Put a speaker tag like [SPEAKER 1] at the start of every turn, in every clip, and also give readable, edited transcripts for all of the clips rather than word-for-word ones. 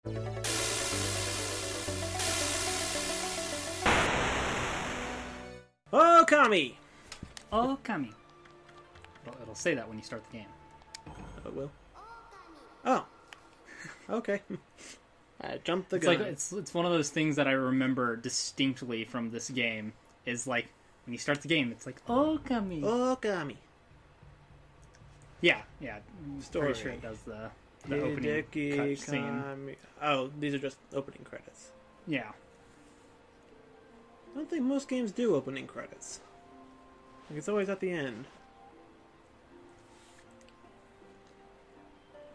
[SPEAKER 1] Okami!
[SPEAKER 2] Okami. Well, it'll say that when you start the game.
[SPEAKER 1] Oh, it will? Oh. Okay. I jumped the
[SPEAKER 2] It's
[SPEAKER 1] gun.
[SPEAKER 2] like it's one of those things that I remember distinctly from this game. Is like when you start the game, it's like Okami.
[SPEAKER 1] Okami.
[SPEAKER 2] Yeah.
[SPEAKER 1] Story.
[SPEAKER 2] Pretty sure it does the opening cutscene.
[SPEAKER 1] Oh, these are just opening credits.
[SPEAKER 2] Yeah.
[SPEAKER 1] I don't think most games do opening credits. Like, it's always at the end.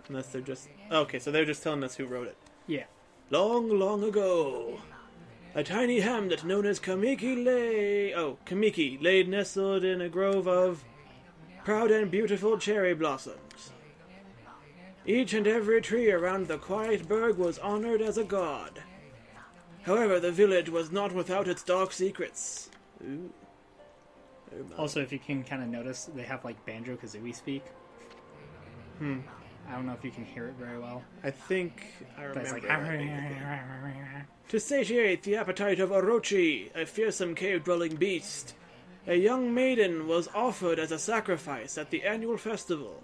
[SPEAKER 1] Unless they're just... Okay, so they're just telling us who wrote it.
[SPEAKER 2] Yeah.
[SPEAKER 1] Long, long ago, a tiny hamlet known as Kamiki lay nestled in a grove of proud and beautiful cherry blossoms. Each and every tree around the quiet burg was honored as a god. However, the village was not without its dark secrets. Ooh.
[SPEAKER 2] Also, if you can kind of notice, they have like Banjo-Kazooie speak. I don't know if you can hear it very well.
[SPEAKER 1] I think I remember.
[SPEAKER 2] But it's like...
[SPEAKER 1] To satiate the appetite of Orochi, a fearsome cave-dwelling beast, a young maiden was offered as a sacrifice at the annual festival.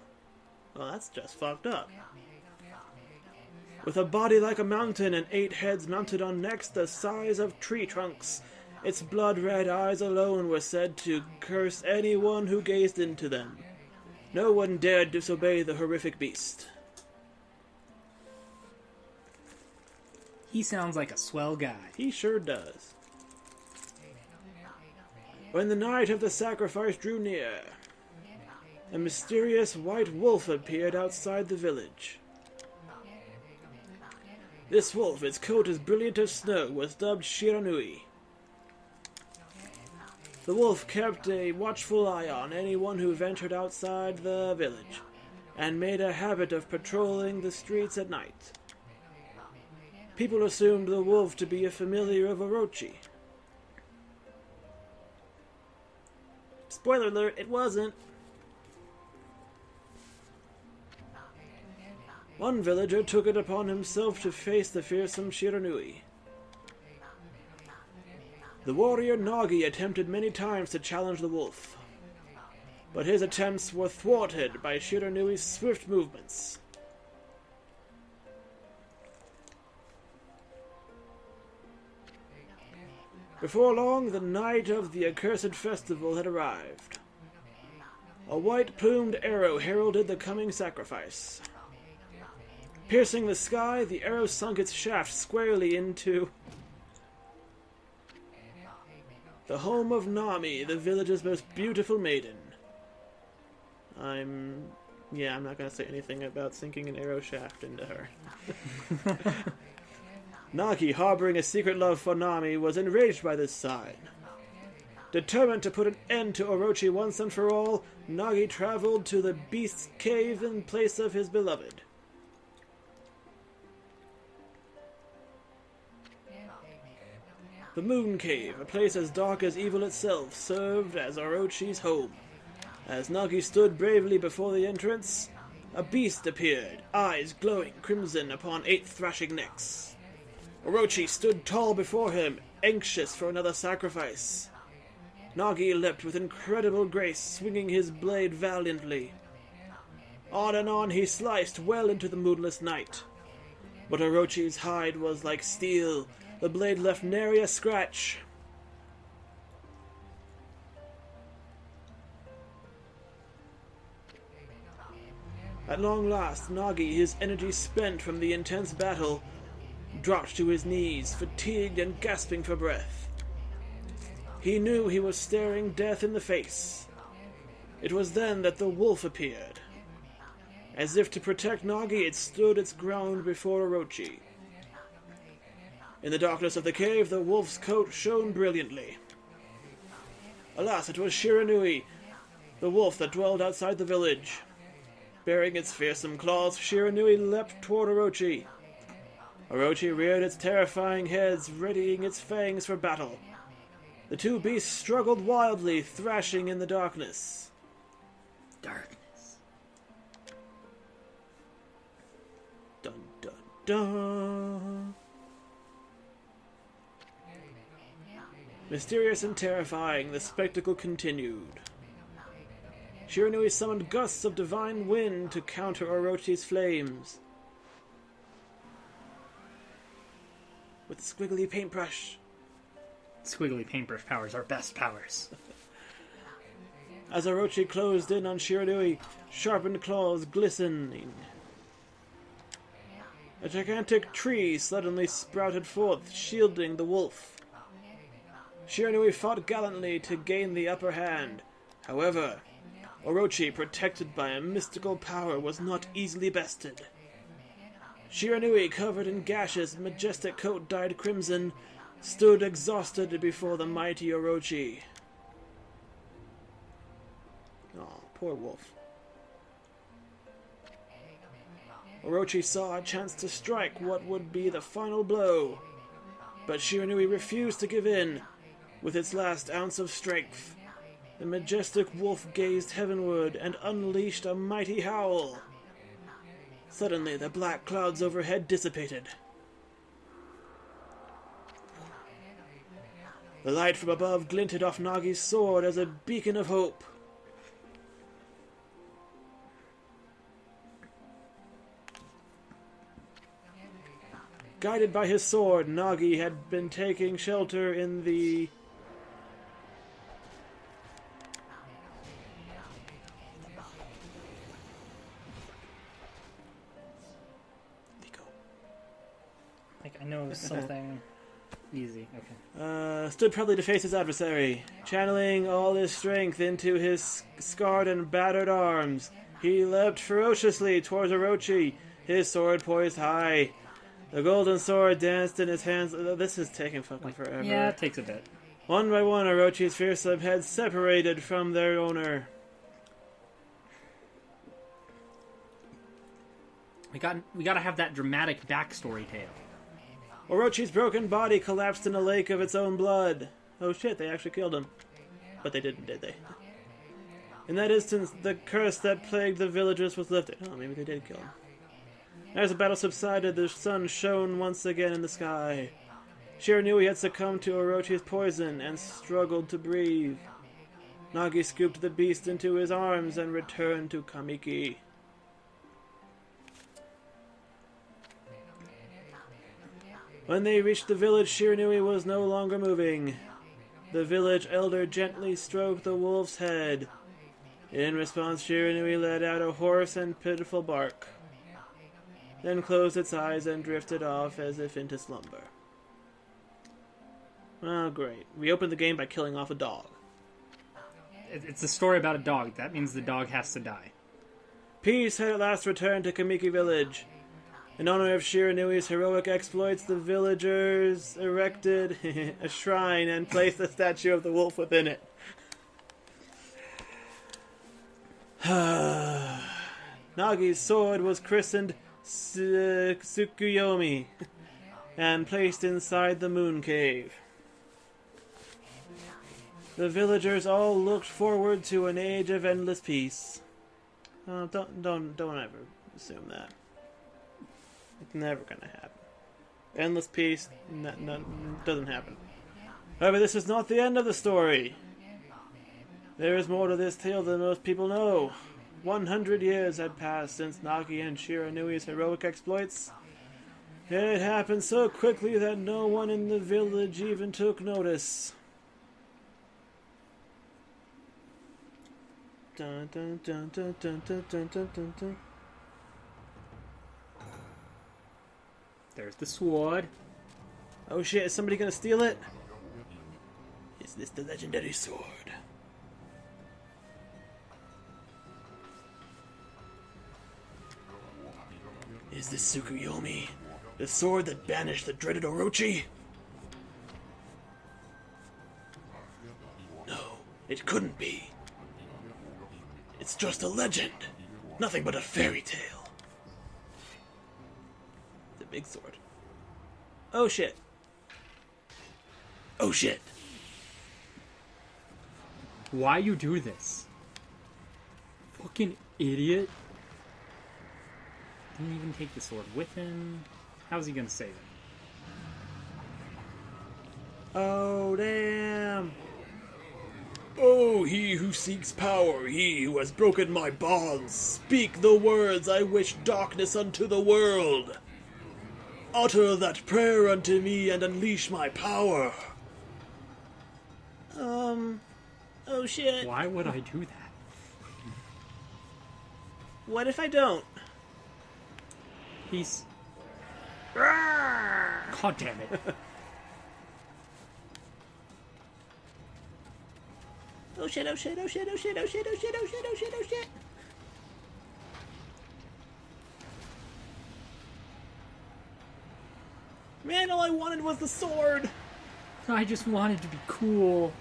[SPEAKER 1] Well, that's just fucked up. With a body like a mountain and 8 heads mounted on necks the size of tree trunks, its blood-red eyes alone were said to curse anyone who gazed into them. No one dared disobey the horrific beast.
[SPEAKER 2] He sounds like a swell guy.
[SPEAKER 1] He sure does. When the night of the sacrifice drew near, a mysterious white wolf appeared outside the village. This wolf, its coat as brilliant as snow, was dubbed Shiranui. The wolf kept a watchful eye on anyone who ventured outside the village, and made a habit of patrolling the streets at night. People assumed the wolf to be a familiar of Orochi. Spoiler alert, it wasn't. One villager took it upon himself to face the fearsome Shiranui. The warrior Nagi attempted many times to challenge the wolf, but his attempts were thwarted by Shiranui's swift movements. Before long, the night of the accursed festival had arrived. A white-plumed arrow heralded the coming sacrifice. Piercing the sky, the arrow sunk its shaft squarely into the home of Nami, the village's most beautiful maiden. I'm not going to say anything about sinking an arrow shaft into her. Nagi, harboring a secret love for Nami, was enraged by this sign. Determined to put an end to Orochi once and for all, Nagi traveled to the beast's cave in place of his beloved. The Moon Cave, a place as dark as evil itself, served as Orochi's home. As Nagi stood bravely before the entrance, a beast appeared, eyes glowing crimson upon 8 thrashing necks. Orochi stood tall before him, anxious for another sacrifice. Nagi leapt with incredible grace, swinging his blade valiantly. On and on he sliced well into the moonless night. But Orochi's hide was like steel. The blade left nary a scratch. At long last, Nagi, his energy spent from the intense battle, dropped to his knees, fatigued and gasping for breath. He knew he was staring death in the face. It was then that the wolf appeared. As if to protect Nagi, it stood its ground before Orochi. In the darkness of the cave, the wolf's coat shone brilliantly. Alas, it was Shiranui, the wolf that dwelled outside the village. Bearing its fearsome claws, Shiranui leapt toward Orochi. Orochi reared its terrifying heads, readying its fangs for battle. The two beasts struggled wildly, thrashing in the darkness. Dun dun dun. Mysterious and terrifying, the spectacle continued. Shiranui summoned gusts of divine wind to counter Orochi's flames. With a squiggly paintbrush.
[SPEAKER 2] Squiggly paintbrush powers are best powers.
[SPEAKER 1] As Orochi closed in on Shiranui, sharpened claws glistening. A gigantic tree suddenly sprouted forth, shielding the wolf. Shiranui fought gallantly to gain the upper hand. However, Orochi, protected by a mystical power, was not easily bested. Shiranui, covered in gashes, majestic coat dyed crimson, stood exhausted before the mighty Orochi. Oh, poor wolf. Orochi saw a chance to strike what would be the final blow, but Shiranui refused to give in. With its last ounce of strength, the majestic wolf gazed heavenward and unleashed a mighty howl. Suddenly, the black clouds overhead dissipated. The light from above glinted off Nagi's sword as a beacon of hope. Guided by his sword, Nagi had been taking shelter in the... Leko.
[SPEAKER 2] Like, I know it was something easy. Okay.
[SPEAKER 1] Stood proudly to face his adversary, channeling all his strength into his scarred and battered arms. He leapt ferociously towards Orochi, his sword poised high. The golden sword danced in his hands. This is taking fucking forever.
[SPEAKER 2] Yeah, it takes a bit.
[SPEAKER 1] One by one, Orochi's fearsome heads separated from their owner.
[SPEAKER 2] We gotta have that dramatic backstory tale.
[SPEAKER 1] Orochi's broken body collapsed in a lake of its own blood. Oh shit, they actually killed him. But they didn't, did they? In that instance, the curse that plagued the villagers was lifted. Oh, maybe they did kill him. As the battle subsided, the sun shone once again in the sky. Shiranui had succumbed to Orochi's poison and struggled to breathe. Nagi scooped the beast into his arms and returned to Kamiki. When they reached the village, Shiranui was no longer moving. The village elder gently stroked the wolf's head. In response, Shiranui let out a hoarse and pitiful bark, then closed its eyes and drifted off as if into slumber. Oh, great. We opened the game by killing off a dog.
[SPEAKER 2] It's a story about a dog. That means the dog has to die.
[SPEAKER 1] Peace had at last returned to Kamiki village. In honor of Shiranui's heroic exploits, the villagers erected a shrine and placed a statue of the wolf within it. Nagi's sword was christened Tsukuyomi and placed inside the moon cave. The villagers all looked forward to an age of endless peace. Don't ever assume that. It's never gonna happen. Endless peace doesn't happen. However, this is not the end of the story. There is more to this tale than most people know. 100 years had passed since Nagi and Shiranui's heroic exploits. It happened so quickly that no one in the village even took notice. Dun, dun, dun, dun, dun, dun, dun, dun, dun, dun.
[SPEAKER 2] There's the sword.
[SPEAKER 1] Oh shit, is somebody gonna steal it? Is this the legendary sword? Is this Tsukuyomi, the sword that banished the dreaded Orochi? No, it couldn't be. It's just a legend. Nothing but a fairy tale. The big sword. Oh shit. Oh shit.
[SPEAKER 2] Why you do this? Fucking idiot. Didn't even take the sword with him. How's he gonna save it?
[SPEAKER 1] Oh, damn. Oh, he who seeks power, he who has broken my bonds, speak the words I wish darkness unto the world. Utter that prayer unto me and unleash my power. Oh shit.
[SPEAKER 2] Why would I do that?
[SPEAKER 1] What if I don't?
[SPEAKER 2] He's... God damn it.
[SPEAKER 1] Oh shit, oh shit, oh shit, oh shit, oh shit, oh shit, oh shit, oh shit, oh shit. Man, all I wanted was the sword.
[SPEAKER 2] I just wanted to be cool.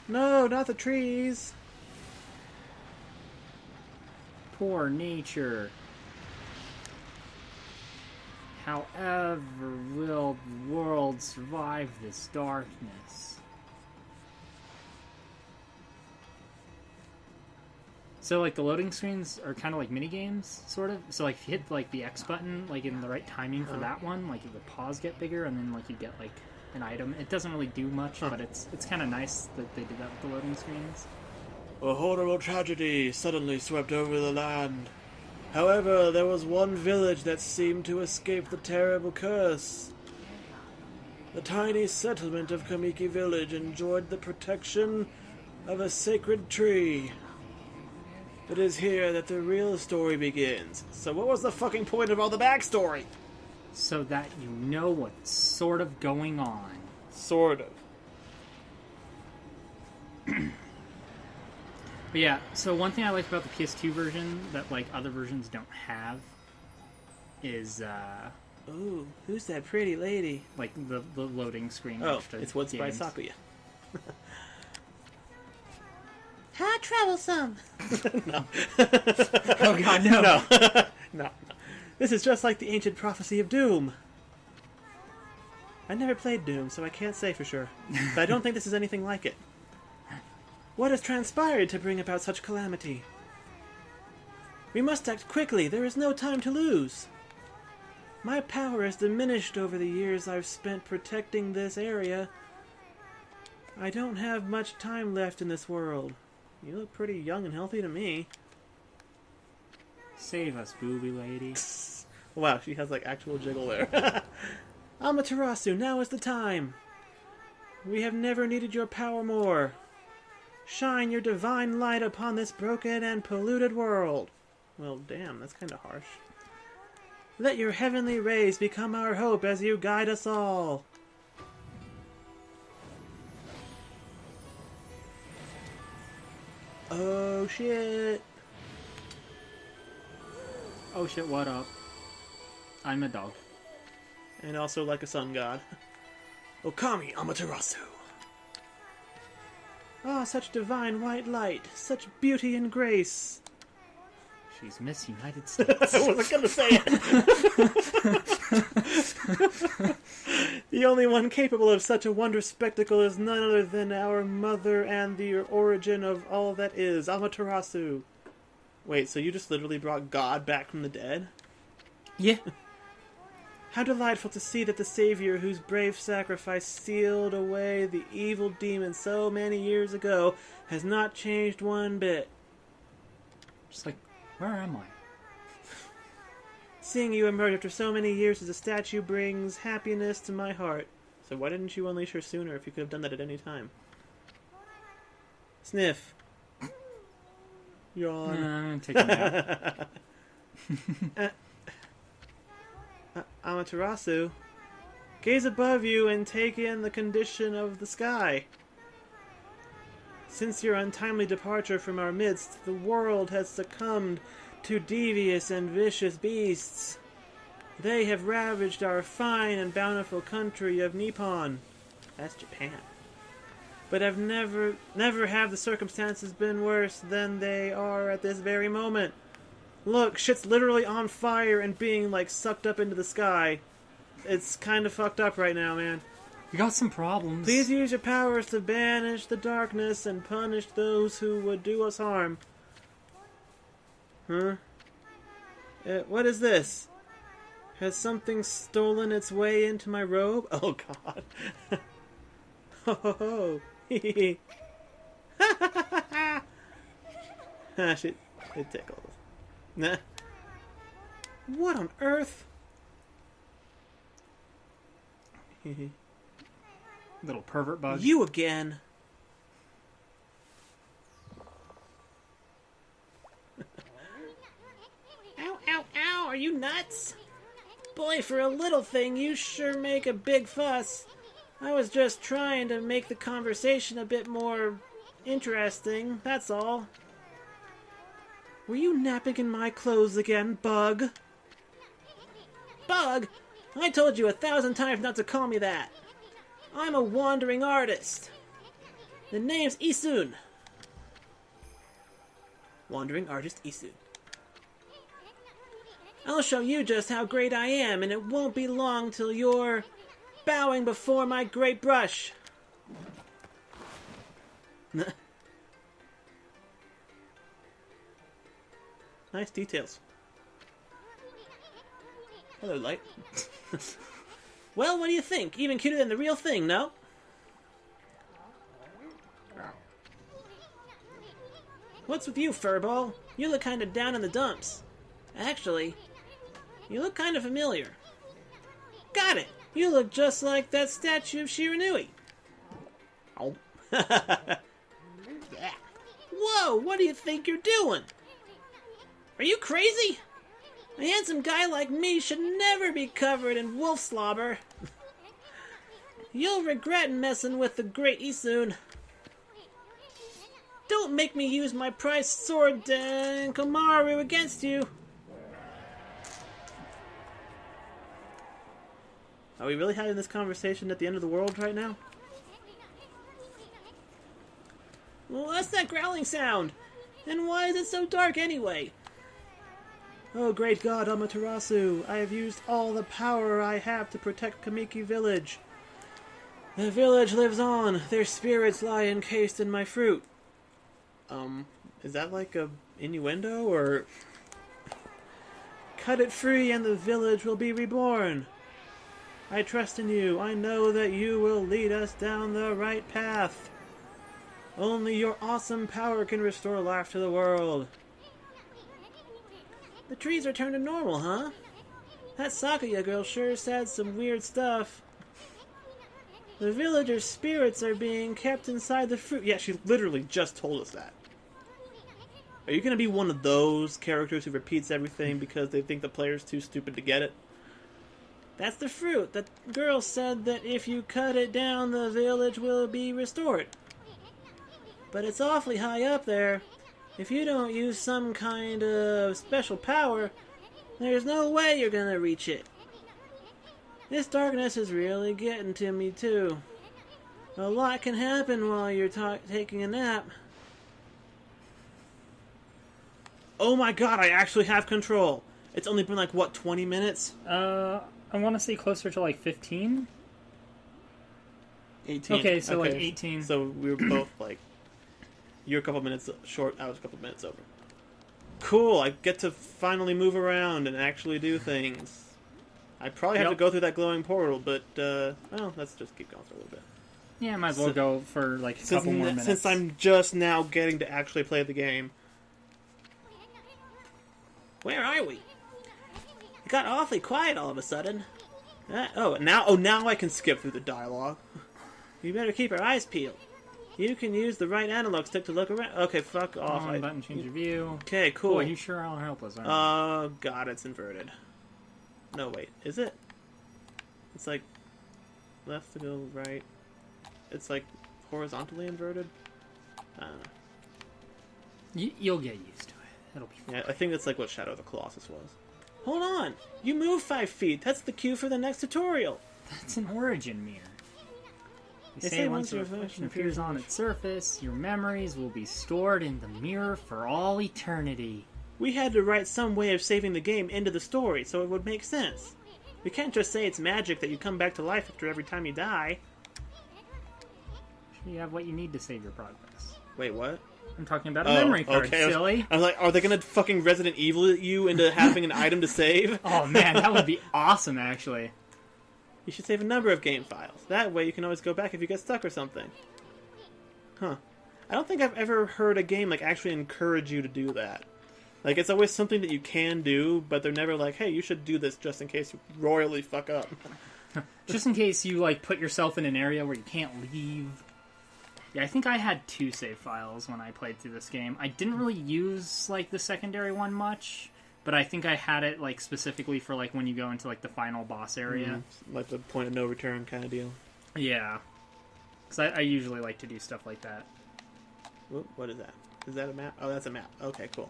[SPEAKER 1] No, not the trees.
[SPEAKER 2] Poor nature. However will the world survive this darkness? So, like, the loading screens are kind of like mini-games, sort of. So, like, if you hit, like, the X button, like, in the right timing for that one, like, the paws get bigger, and then, like, you get, like, an item. It doesn't really do much, but it's kind of nice that they did that with the loading screens.
[SPEAKER 1] A horrible tragedy suddenly swept over the land. However, there was one village that seemed to escape the terrible curse. The tiny settlement of Kamiki Village enjoyed the protection of a sacred tree. It is here that the real story begins. So what was the fucking point of all the backstory?
[SPEAKER 2] So that you know what's sort of going on.
[SPEAKER 1] Sort of.
[SPEAKER 2] But yeah, so one thing I like about the PS2 version that, like, other versions don't have is,
[SPEAKER 1] Ooh, who's that pretty lady?
[SPEAKER 2] like, the loading screen.
[SPEAKER 1] Oh,
[SPEAKER 2] after
[SPEAKER 1] it's Woods by
[SPEAKER 2] games.
[SPEAKER 1] Sakuya.
[SPEAKER 3] How troublesome!
[SPEAKER 1] No.
[SPEAKER 2] Oh god, no!
[SPEAKER 1] No. No. This is just like the ancient prophecy of Doom. I never played Doom, so I can't say for sure. But I don't think this is anything like it. What has transpired to bring about such calamity? We must act quickly. There is no time to lose. My power has diminished over the years I've spent protecting this area. I don't have much time left in this world. You look pretty young and healthy to me.
[SPEAKER 2] Save us, booby lady.
[SPEAKER 1] Wow, she has like actual jiggle there. Amaterasu, now is the time. We have never needed your power more. Shine your divine light upon this broken and polluted world. Well, damn, that's kind of harsh. Let your heavenly rays become our hope as you guide us all. Oh shit.
[SPEAKER 2] Oh shit, what up? I'm a dog.
[SPEAKER 1] And also like a sun god. Okami Amaterasu. Ah, such divine white light, such beauty and grace.
[SPEAKER 2] She's Miss United States.
[SPEAKER 1] I wasn't gonna say it. The only one capable of such a wondrous spectacle is none other than our mother and the origin of all that is, Amaterasu. Wait, so you just literally brought God back from the dead?
[SPEAKER 2] Yeah.
[SPEAKER 1] How delightful to see that the Savior, whose brave sacrifice sealed away the evil demon so many years ago, has not changed one bit.
[SPEAKER 2] Just like, where am I?
[SPEAKER 1] Seeing you emerge after so many years as a statue brings happiness to my heart. So why didn't you unleash her sooner if you could have done that at any time? Sniff. Yawn.
[SPEAKER 2] I'm taking that.
[SPEAKER 1] Amaterasu, gaze above you and take in the condition of the sky. Since your untimely departure from our midst, the world has succumbed to devious and vicious beasts. They have ravaged our fine and bountiful country of Nippon. That's Japan. But have never have the circumstances been worse than they are at this very moment. Look, shit's literally on fire and being, like, sucked up into the sky. It's kind of fucked up right now, man.
[SPEAKER 2] We got some problems.
[SPEAKER 1] Please use your powers to banish the darkness and punish those who would do us harm. Huh? What is this? Has something stolen its way into my robe? Oh god. Ho ho ho. Hee ha ha ha ha. Ah, shit. It tickles. Nah. What on earth?
[SPEAKER 2] Little pervert bug.
[SPEAKER 1] You again. Ow, ow, ow. Are you nuts? Boy, for a little thing, you sure make a big fuss. I was just trying to make the conversation a bit more interesting, that's all. Were you napping in my clothes again, Bug? Bug? I told you 1,000 times not to call me that. I'm a wandering artist. The name's Isun. Wandering artist Isun. I'll show you just how great I am, and it won't be long till you're bowing before my great brush. Nice details. Hello, Light. Well, what do you think? Even cuter than the real thing, no? What's with you, Furball? You look kind of down in the dumps. Actually, you look kind of familiar. Got it! You look just like that statue of Shiranui. Oh. Whoa, what do you think you're doing? Are you crazy? A handsome guy like me should never be covered in wolf slobber. You'll regret messing with the great Isun. Don't make me use my prized sword, Komaru, against you. Are we really having this conversation at the end of the world right now? Well, what's that growling sound? And why is it so dark anyway? Oh, great God, Amaterasu, I have used all the power I have to protect Kamiki Village. The village lives on. Their spirits lie encased in my fruit. Is that like a innuendo, or... Cut it free and the village will be reborn. I trust in you. I know that you will lead us down the right path. Only your awesome power can restore life to the world. The trees are turned to normal, huh? That Sakuya girl sure said some weird stuff. The villagers' spirits are being kept inside the fruit. Yeah, she literally just told us that. Are you going to be one of those characters who repeats everything because they think the player's too stupid to get it? That's the fruit. The girl said that if you cut it down, the village will be restored. But it's awfully high up there. If you don't use some kind of special power, there's no way you're gonna reach it. This darkness is really getting to me, too. A lot can happen while you're taking a nap. Oh my god, I actually have control! It's only been like, what, 20 minutes?
[SPEAKER 2] I want to say closer to like 15.
[SPEAKER 1] 18.
[SPEAKER 2] Okay, so like 18.
[SPEAKER 1] So we were both like... You're a couple minutes short, I was a couple minutes over. Cool, I get to finally move around and actually do things. I probably have to go through that glowing portal, but, well, let's just keep going for a little bit.
[SPEAKER 2] Yeah, might as well go for like a couple more minutes.
[SPEAKER 1] Since I'm just now getting to actually play the game. Where are we? It got awfully quiet all of a sudden. Now I can skip through the dialogue. You better keep your eyes peeled. You can use the right analog stick to look around. Okay, fuck off.
[SPEAKER 2] Button, change your view.
[SPEAKER 1] Okay, cool.
[SPEAKER 2] Boy, you sure are helpless, aren't you?
[SPEAKER 1] Oh, God, it's inverted. No, wait. Is it? It's like left to go right. It's like horizontally inverted. I don't know.
[SPEAKER 2] You'll get used to it. It'll be fine.
[SPEAKER 1] Yeah, I think that's like what Shadow of the Colossus was. Hold on! You moved 5 feet! That's the cue for the next tutorial!
[SPEAKER 2] That's an origin mirror. They say once a reflection appears on its surface, your memories will be stored in the mirror for all eternity.
[SPEAKER 1] We had to write some way of saving the game into the story, so it would make sense. We can't just say it's magic that you come back to life after every time you die.
[SPEAKER 2] You have what you need to save your progress.
[SPEAKER 1] Wait, what?
[SPEAKER 2] I'm talking about a memory card,
[SPEAKER 1] okay.
[SPEAKER 2] silly.
[SPEAKER 1] I was like, are they gonna fucking Resident Evil you into having an item to save?
[SPEAKER 2] Oh man, that would be awesome, actually.
[SPEAKER 1] You should save a number of game files. That way you can always go back if you get stuck or something. Huh. I don't think I've ever heard a game like actually encourage you to do that. Like, it's always something that you can do, but they're never like, hey, you should do this just in case you royally fuck up.
[SPEAKER 2] Just in case you, like, put yourself in an area where you can't leave. Yeah, I think I had 2 save files when I played through this game. I didn't really use, like, the secondary one much, but I think I had it, like, specifically for, like, when you go into, like, the final boss area.
[SPEAKER 1] Like the point of no return kind of deal.
[SPEAKER 2] Yeah. Because I usually like to do stuff like that.
[SPEAKER 1] Whoop, what is that? Is that a map? Oh, that's a map. Okay, cool.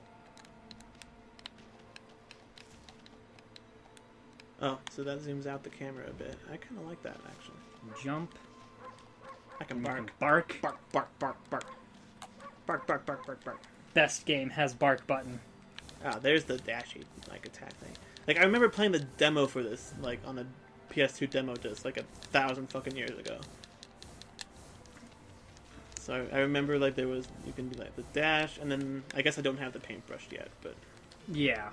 [SPEAKER 1] Oh, so that zooms out the camera a bit. I kind of like that, actually.
[SPEAKER 2] Jump.
[SPEAKER 1] I can bark.
[SPEAKER 2] Bark.
[SPEAKER 1] Bark, bark, bark, bark. Bark, bark, bark, bark, bark.
[SPEAKER 2] Best game has bark button.
[SPEAKER 1] Ah, there's the dashy, like, attack thing. Like, I remember playing the demo for this, like, on the PS2 demo disc, like, 1,000 fucking years ago. So I remember, like, there was, you can do, like, the dash, and then, I guess I don't have the paintbrush yet, but...
[SPEAKER 2] Yeah.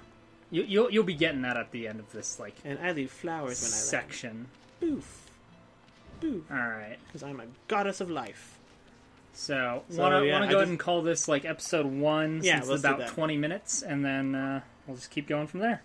[SPEAKER 2] You'll be getting that at the end of this, like...
[SPEAKER 1] And I leave flowers when I land.
[SPEAKER 2] Section.
[SPEAKER 1] Boof. Boof.
[SPEAKER 2] Alright.
[SPEAKER 1] Because I'm a goddess of life.
[SPEAKER 2] So want to go ahead and call this, like, episode 1,
[SPEAKER 1] yeah,
[SPEAKER 2] since it's about 20 minutes, and then we'll just keep going from there.